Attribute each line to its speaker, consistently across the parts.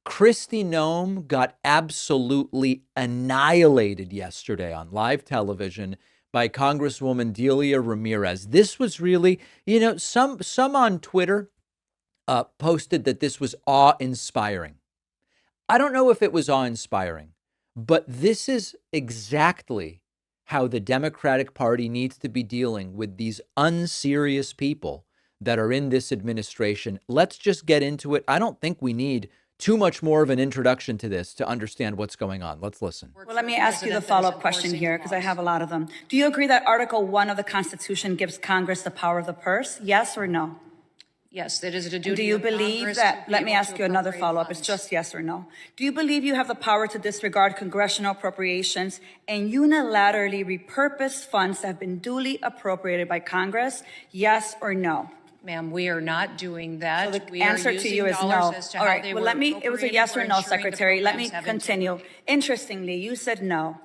Speaker 1: Kristi Noem got absolutely annihilated yesterday on live television by Congresswoman Delia Ramirez. This was really, some on Twitter posted that this was awe-inspiring. I don't know if it was awe-inspiring, but this is exactly how the Democratic Party needs to be dealing with these unserious people that are in this administration. Let's just get into it. I don't think we need too much more of an introduction to this to understand what's going on. Let's listen.
Speaker 2: Well, let me ask you the follow-up question here, because I have a lot of them. Do you agree that Article 1 of the Constitution gives Congress the power of the purse? Yes or no?
Speaker 3: Yes, that is a duty.
Speaker 2: Do you
Speaker 3: of
Speaker 2: believe
Speaker 3: Congress
Speaker 2: that,
Speaker 3: to be
Speaker 2: let me
Speaker 3: able
Speaker 2: ask
Speaker 3: to
Speaker 2: you another
Speaker 3: appropriate
Speaker 2: follow-up, it's
Speaker 3: funds.
Speaker 2: just yes or no. Do you believe you have the power to disregard congressional appropriations and unilaterally repurpose funds that have been duly appropriated by Congress? Yes or no?
Speaker 3: Ma'am, we are not doing that.
Speaker 2: So the
Speaker 3: we are
Speaker 2: answer to
Speaker 3: using
Speaker 2: you is
Speaker 3: dollars
Speaker 2: no.
Speaker 3: as to
Speaker 2: All
Speaker 3: how
Speaker 2: right,
Speaker 3: they
Speaker 2: well,
Speaker 3: were
Speaker 2: it was a
Speaker 3: appropriated.
Speaker 2: yes or
Speaker 3: We're
Speaker 2: no,
Speaker 3: ensuring the
Speaker 2: Secretary. Let me
Speaker 3: programs have
Speaker 2: continue. Interestingly, you said no.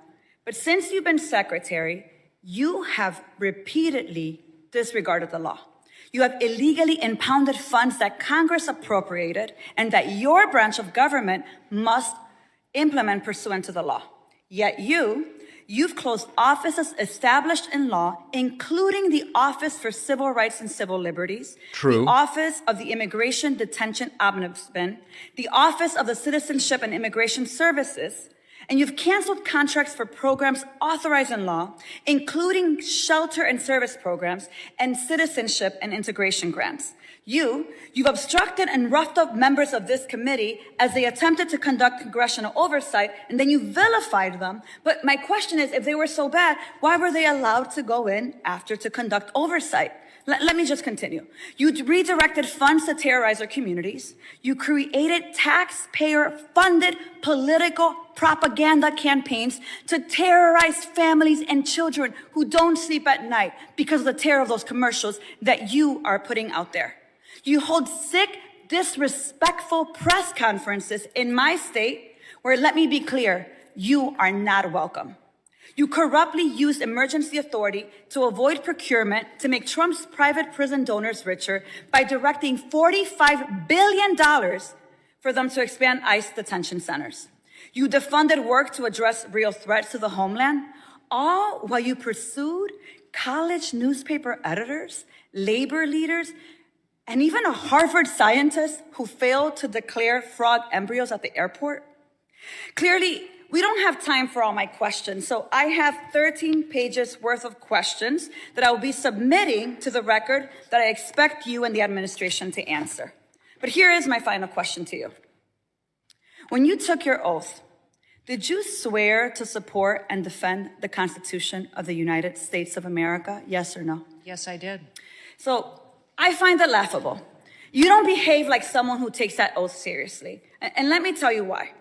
Speaker 2: But since you've been Secretary, you have repeatedly disregarded the law. You have illegally impounded funds that Congress appropriated and that your branch of government must implement pursuant to the law. Yet you've closed offices established in law, including the Office for Civil Rights and Civil Liberties,
Speaker 1: True.
Speaker 2: the Office of the Immigration Detention Ombudsman, the Office of the Citizenship and Immigration Services, and you've canceled contracts for programs authorized in law, including shelter and service programs and citizenship and integration grants. You've obstructed and roughed up members of this committee as they attempted to conduct congressional oversight, and then you vilified them. But my question is, if they were so bad, why were they allowed to go in after to conduct oversight? Let me just continue. You redirected funds to terrorize our communities. You created taxpayer-funded political propaganda campaigns to terrorize families and children who don't sleep at night because of the terror of those commercials that you are putting out there. You hold sick, disrespectful press conferences in my state where, let me be clear, you are not welcome. You corruptly used emergency authority to avoid procurement to make Trump's private prison donors richer by directing $45 billion for them to expand ICE detention centers. You defunded work to address real threats to the homeland, all while you pursued college newspaper editors, labor leaders, and even a Harvard scientist who failed to declare frog embryos at the airport. Clearly, we don't have time for all my questions, so I have 13 pages worth of questions that I will be submitting to the record that I expect you and the administration to answer. But here is my final question to you. When you took your oath, did you swear to support and defend the Constitution of the United States of America? Yes or no?
Speaker 3: Yes, I did.
Speaker 2: So I find it laughable. You don't behave like someone who takes that oath seriously. And let me tell you why.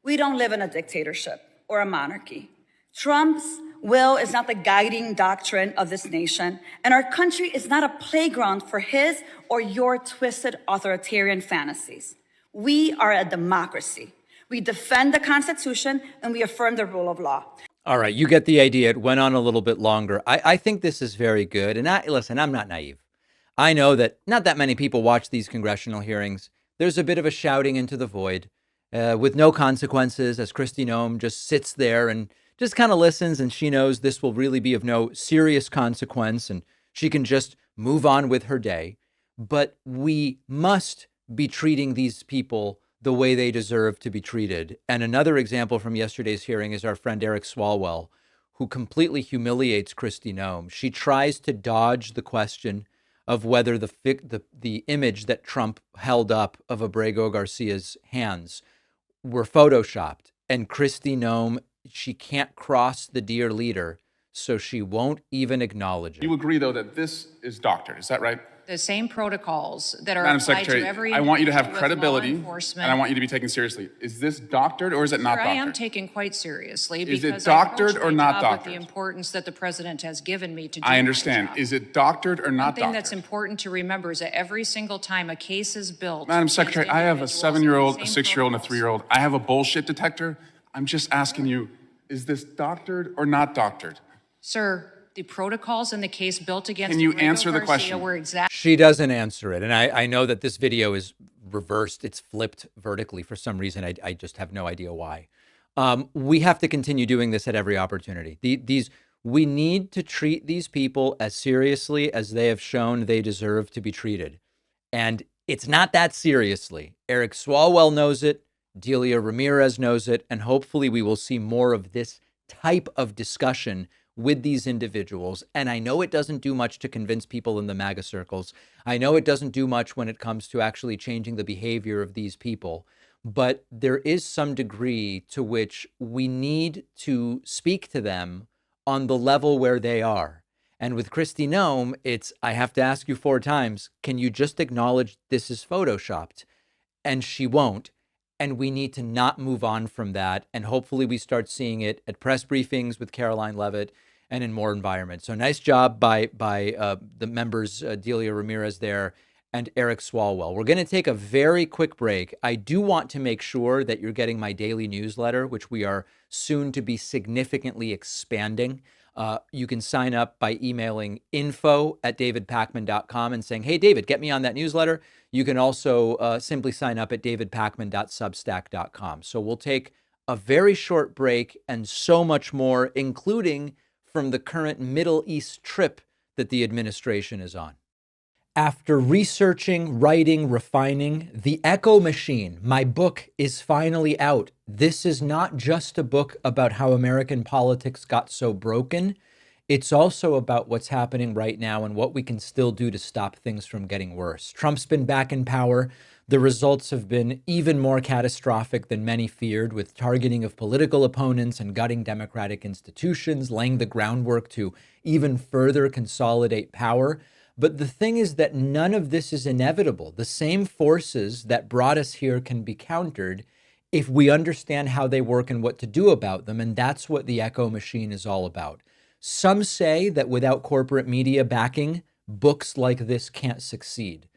Speaker 2: We don't live in a dictatorship or a monarchy. Trump's will is not the guiding doctrine of this nation, and our country is not a playground for his or your twisted authoritarian fantasies. We are a democracy. We defend the Constitution and we affirm the rule of law.
Speaker 1: All right, you get the idea. It went on a little bit longer. I think this is very good. And listen, I'm not naive. I know that not that many people watch these congressional hearings. There's a bit of a shouting into the void with no consequences, as Kristi Noem just sits there and just kind of listens, and she knows this will really be of no serious consequence and she can just move on with her day. But we must be treating these people the way they deserve to be treated. And another example from yesterday's hearing is our friend Eric Swalwell, who completely humiliates Kristi Noem. She tries to dodge the question of whether the image that Trump held up of Abrego Garcia's hands were photoshopped. And Kristi Noem, she can't cross the dear leader, so she won't even acknowledge it.
Speaker 4: You agree, though, that this is doctored, is that right?
Speaker 3: The same protocols that are
Speaker 4: Madam
Speaker 3: applied
Speaker 4: Secretary,
Speaker 3: to every
Speaker 4: I want you to have
Speaker 3: individual with law
Speaker 4: credibility,
Speaker 3: enforcement.
Speaker 4: and I want you to be taken seriously. Is this doctored or is it not
Speaker 3: Sir,
Speaker 4: doctored?
Speaker 3: I am taken quite seriously
Speaker 4: Is it
Speaker 3: because
Speaker 4: doctored
Speaker 3: I approach
Speaker 4: or
Speaker 3: my
Speaker 4: not
Speaker 3: job
Speaker 4: doctored?
Speaker 3: with the importance that the president has given me to do
Speaker 4: I understand.
Speaker 3: my job.
Speaker 4: Is it doctored or not
Speaker 3: One thing
Speaker 4: doctored?
Speaker 3: that's important to remember is that every single time a case is built,
Speaker 4: Madam
Speaker 3: against
Speaker 4: Secretary, I have a
Speaker 3: individuals,
Speaker 4: 7-year-old,
Speaker 3: the
Speaker 4: a
Speaker 3: same
Speaker 4: 6-year-old, and a
Speaker 3: protocols.
Speaker 4: 3-year-old. I have a bullshit detector. I'm just asking you, is this doctored or not doctored?
Speaker 3: Sir, The protocols in the case built against
Speaker 4: Can you
Speaker 3: Enrico
Speaker 4: answer the
Speaker 3: Garcia
Speaker 4: question?
Speaker 3: were exact.
Speaker 1: She doesn't answer it. And I know that this video is reversed. It's flipped vertically for some reason. I just have no idea why. We have to continue doing this at every opportunity. We need to treat these people as seriously as they have shown they deserve to be treated. And it's not that seriously. Eric Swalwell knows it. Delia Ramirez knows it. And hopefully we will see more of this type of discussion with these individuals. And I know it doesn't do much to convince people in the MAGA circles. I know it doesn't do much when it comes to actually changing the behavior of these people. But there is some degree to which we need to speak to them on the level where they are. And with Kristi Noem, it's, I have to ask you 4 times, can you just acknowledge this is photoshopped? And she won't. And we need to not move on from that. And hopefully we start seeing it at press briefings with Caroline Levitt and in more environments. So nice job by the members, Delia Ramirez there and Eric Swalwell. We're going to take a very quick break. I do want to make sure that you're getting my daily newsletter, which we are soon to be significantly expanding. You can sign up by emailing info@davidpakman.com and saying, hey, David, get me on that newsletter. You can also simply sign up at davidpakman.substack.com. So we'll take a very short break and so much more, including from the current Middle East trip that the administration is on. After researching, writing, refining, The Echo Machine, my book, is finally out. This is not just a book about how American politics got so broken. It's also about what's happening right now and what we can still do to stop things from getting worse. Trump's been back in power. The results have been even more catastrophic than many feared, with targeting of political opponents and gutting democratic institutions, laying the groundwork to even further consolidate power. But the thing is that none of this is inevitable. The same forces that brought us here can be countered if we understand how they work and what to do about them. And that's what the Echo Machine is all about. Some say that without corporate media backing, books like this can't succeed.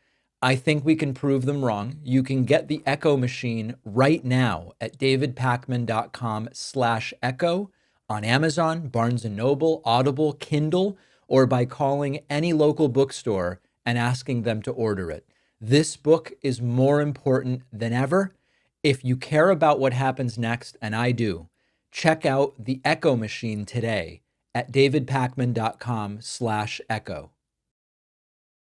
Speaker 1: I think we can prove them wrong. You can get the Echo Machine right now at davidpakman.com/echo on Amazon, Barnes & Noble, Audible, Kindle, or by calling any local bookstore and asking them to order it. This book is more important than ever. If you care about what happens next, and I do, check out The Echo Machine today at davidpakman.com/echo.